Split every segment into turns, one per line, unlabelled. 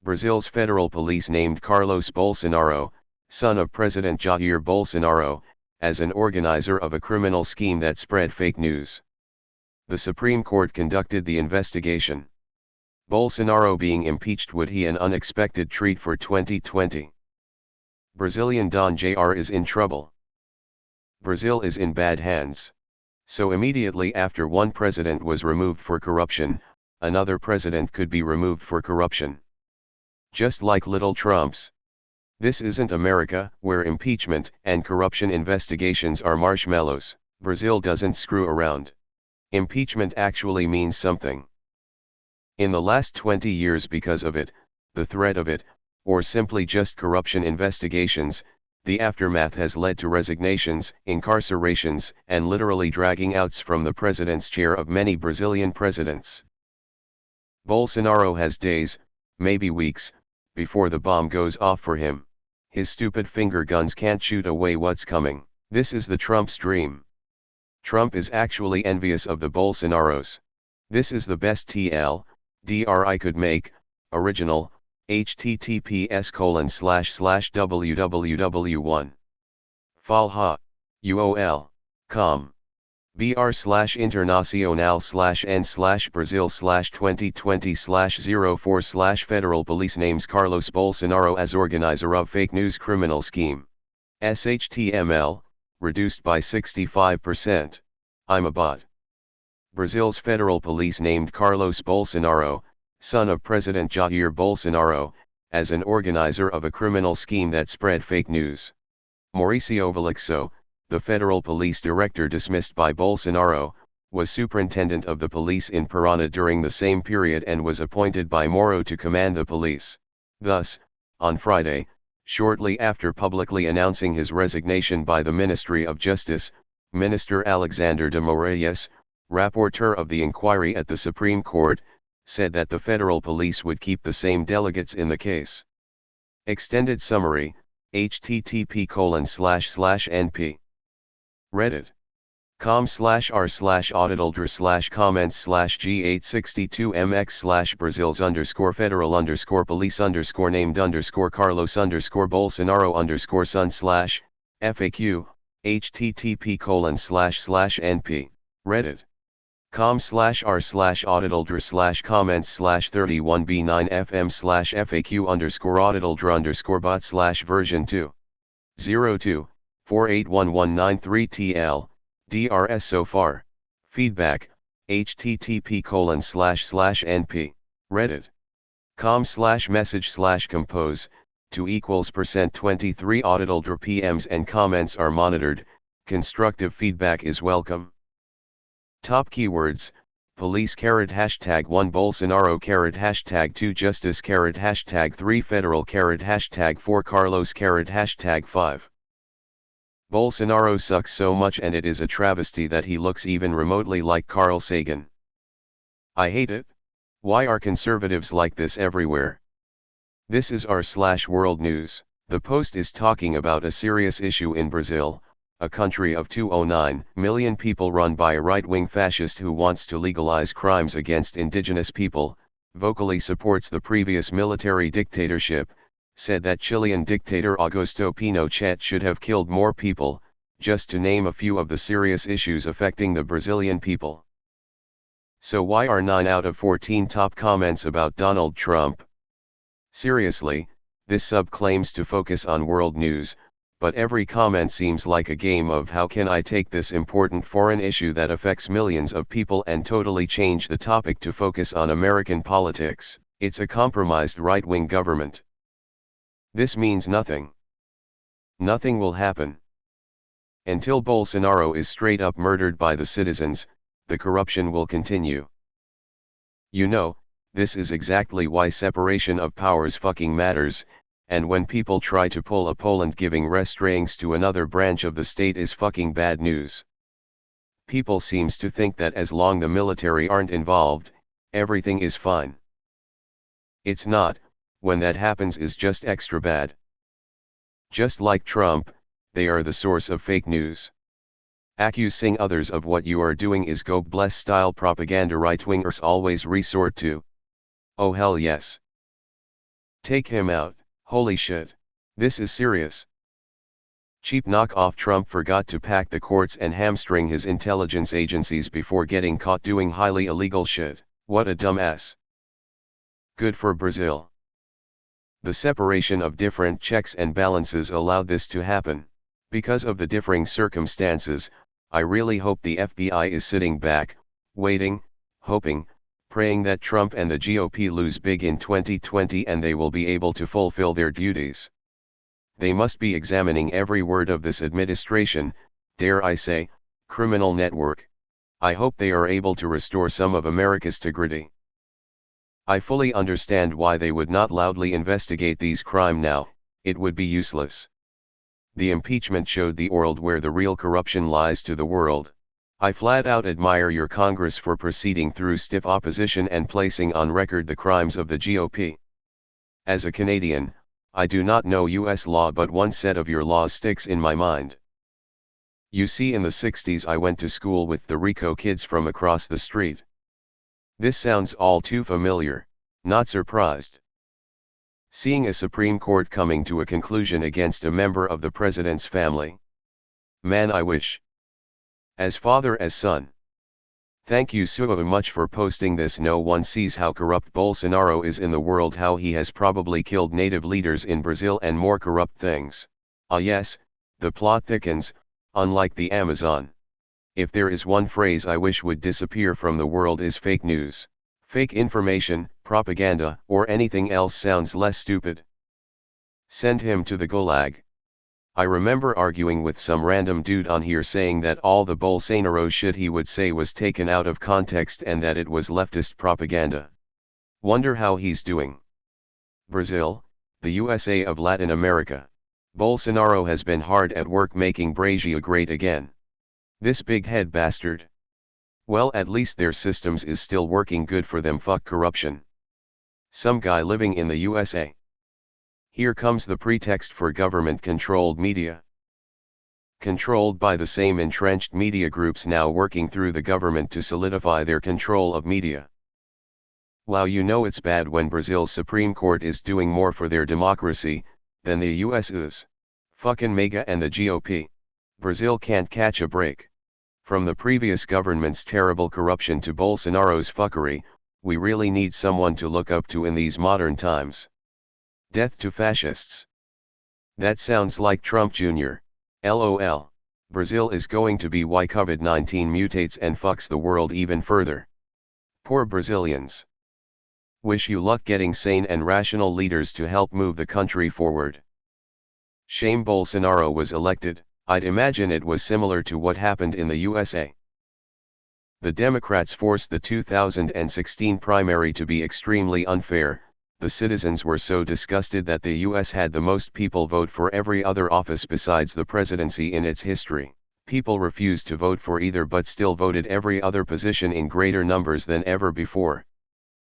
Brazil's federal police named Carlos Bolsonaro, son of President Jair Bolsonaro, as an organizer of a criminal scheme that spread fake news. The Supreme Court conducted the investigation. Bolsonaro being impeached would be an unexpected treat for 2020. Brazilian Don Jr. is in trouble. Brazil is in bad hands. So immediately after one president was removed for corruption, another president could be removed for corruption. Just like little Trumps. This isn't America, where impeachment and corruption investigations are marshmallows. Brazil doesn't screw around. Impeachment actually means something. In the last 20 years, because of it, the threat of it, or simply just corruption investigations, the aftermath has led to resignations, incarcerations, and literally dragging outs from the president's chair of many Brazilian presidents. Bolsonaro has days, maybe weeks, before the bomb goes off for him. His stupid finger guns can't shoot away what's coming. This is the Trump's dream. Trump is actually envious of the Bolsonaros. This is the best TLDR I could make, original, https://www1. Falha. UOL. Com. br/internacional/n/brazil/2020/04/ Federal Police names Carlos Bolsonaro as organizer of fake news criminal scheme. SHTML, reduced by 65%. I'm a bot. Brazil's federal police named Carlos Bolsonaro, son of President Jair Bolsonaro, as an organizer of a criminal scheme that spread fake news. Mauricio Velixo, the federal police director dismissed by Bolsonaro, was superintendent of the police in Paraná during the same period and was appointed by Moro to command the police. Thus, on Friday, shortly after publicly announcing his resignation by the Ministry of Justice, Minister Alexander de Moraes, rapporteur of the inquiry at the Supreme Court, said that the federal police would keep the same delegates in the case. Extended summary, http://np. reddit.com/r/auditors/comments/g862mx/brazils_federal_police_name_Carlos_Bolsonaro_son/FAQ, http://np. reddit.com/r/auditors/comments/31b9fm/FAQ_auditors_bot/version 2.024811193 tl, drs so far. Feedback, http://np. reddit.com/message/compose, 2=%23 auditaldr PMs and comments are monitored, constructive feedback is welcome. Top keywords: police #1 Bolsonaro #2 justice #3 federal #4 Carlos #5. Bolsonaro sucks so much, and it is a travesty that he looks even remotely like Carl Sagan. I hate it. Why are conservatives like this everywhere? This is r/world news. The Post is talking about a serious issue in Brazil, a country of 209 million people run by a right-wing fascist who wants to legalize crimes against indigenous people, vocally supports the previous military dictatorship, said that Chilean dictator Augusto Pinochet should have killed more people, just to name a few of the serious issues affecting the Brazilian people. So why are 9 out of 14 top comments about Donald Trump? Seriously, this sub claims to focus on world news, but every comment seems like a game of how can I take this important foreign issue that affects millions of people and totally change the topic to focus on American politics. It's a compromised right-wing government. This means nothing. Nothing will happen. Until Bolsonaro is straight up murdered by the citizens, the corruption will continue. You know, this is exactly why separation of powers fucking matters, and when people try to pull a Poland giving restraints to another branch of the state is fucking bad news. People seems to think that as long the military aren't involved, everything is fine. It's not. When that happens is just extra bad. Just like Trump, they are the source of fake news. Accusing others of what you are doing is go bless style propaganda right-wingers always resort to. Oh hell yes. Take him out, holy shit. This is serious. Cheap knockoff Trump forgot to pack the courts and hamstring his intelligence agencies before getting caught doing highly illegal shit. What a dumbass. Good for Brazil. The separation of different checks and balances allowed this to happen. Because of the differing circumstances, I really hope the FBI is sitting back, waiting, hoping, praying that Trump and the GOP lose big in 2020 and they will be able to fulfill their duties. They must be examining every word of this administration, dare I say, criminal network. I hope they are able to restore some of America's integrity. I fully understand why they would not loudly investigate these crimes now, it would be useless. The impeachment showed the world where the real corruption lies to the world. I flat out admire your Congress for proceeding through stiff opposition and placing on record the crimes of the GOP. As a Canadian, I do not know US law, but one set of your laws sticks in my mind. You see, in the 60s I went to school with the Rico kids from across the street. This sounds all too familiar, not surprised. Seeing a Supreme Court coming to a conclusion against a member of the president's family. Man, I wish. As father as son. Thank you so much for posting this. No one sees how corrupt Bolsonaro is in the world, how he has probably killed native leaders in Brazil and more corrupt things. Ah yes, the plot thickens, unlike the Amazon. If there is one phrase I wish would disappear from the world is fake news. Fake information, propaganda, or anything else sounds less stupid. Send him to the gulag. I remember arguing with some random dude on here saying that all the Bolsonaro shit he would say was taken out of context and that it was leftist propaganda. Wonder how he's doing. Brazil, the USA of Latin America. Bolsonaro has been hard at work making Brazil great again. This big head bastard. Well, at least their systems is still working good for them. Fuck corruption. Some guy living in the USA. Here comes the pretext for government-controlled media. Controlled by the same entrenched media groups now working through the government to solidify their control of media. Wow, you know it's bad when Brazil's Supreme Court is doing more for their democracy than the US is. Fucking MAGA and the GOP. Brazil can't catch a break. From the previous government's terrible corruption to Bolsonaro's fuckery, we really need someone to look up to in these modern times. Death to fascists. That sounds like Trump Jr. LOL. Brazil is going to be why COVID-19 mutates and fucks the world even further. Poor Brazilians. Wish you luck getting sane and rational leaders to help move the country forward. Shame Bolsonaro was elected. I'd imagine it was similar to what happened in the USA. The Democrats forced the 2016 primary to be extremely unfair. The citizens were so disgusted that the US had the most people vote for every other office besides the presidency in its history. People refused to vote for either but still voted every other position in greater numbers than ever before.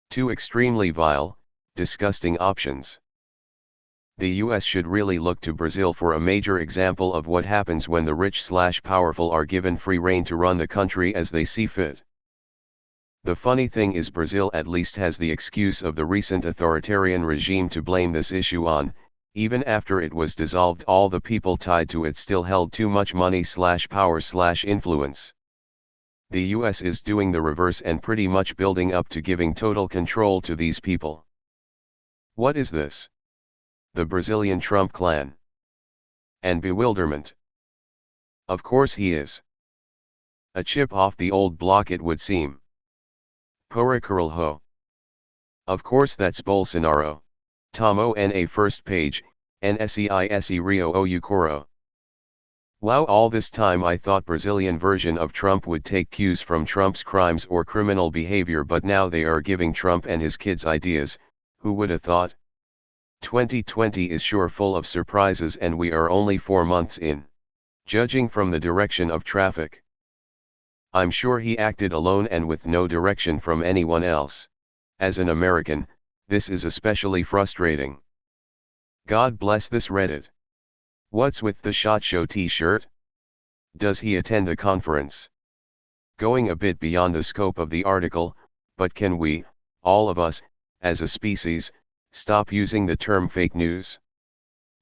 Two extremely vile, disgusting options. The US should really look to Brazil for a major example of what happens when the rich/powerful are given free rein to run the country as they see fit. The funny thing is Brazil at least has the excuse of the recent authoritarian regime to blame this issue on. Even after it was dissolved, all the people tied to it still held too much money/power/influence. The US is doing the reverse and pretty much building up to giving total control to these people. What is this? The Brazilian Trump clan. And bewilderment. Of course he is. A chip off the old block it would seem. Pora Carolho. Of course that's Bolsonaro. Tomo na first page, NSEISE Rio ou Coro. Wow, all this time I thought Brazilian version of Trump would take cues from Trump's crimes or criminal behavior, but now they are giving Trump and his kids ideas. Who would have thought? 2020 is sure full of surprises and we are only 4 months in. Judging from the direction of traffic. I'm sure he acted alone and with no direction from anyone else. As an American, this is especially frustrating. God bless this Reddit. What's with the SHOT Show t-shirt? Does he attend the conference? Going a bit beyond the scope of the article, but can we, all of us, as a species, Stop using the term fake news.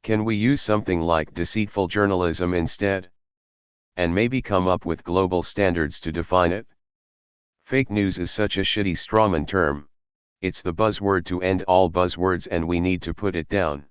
Can we use something like deceitful journalism instead? And maybe come up with global standards to define it? Fake news is such a shitty strawman term. It's the buzzword to end all buzzwords and we need to put it down.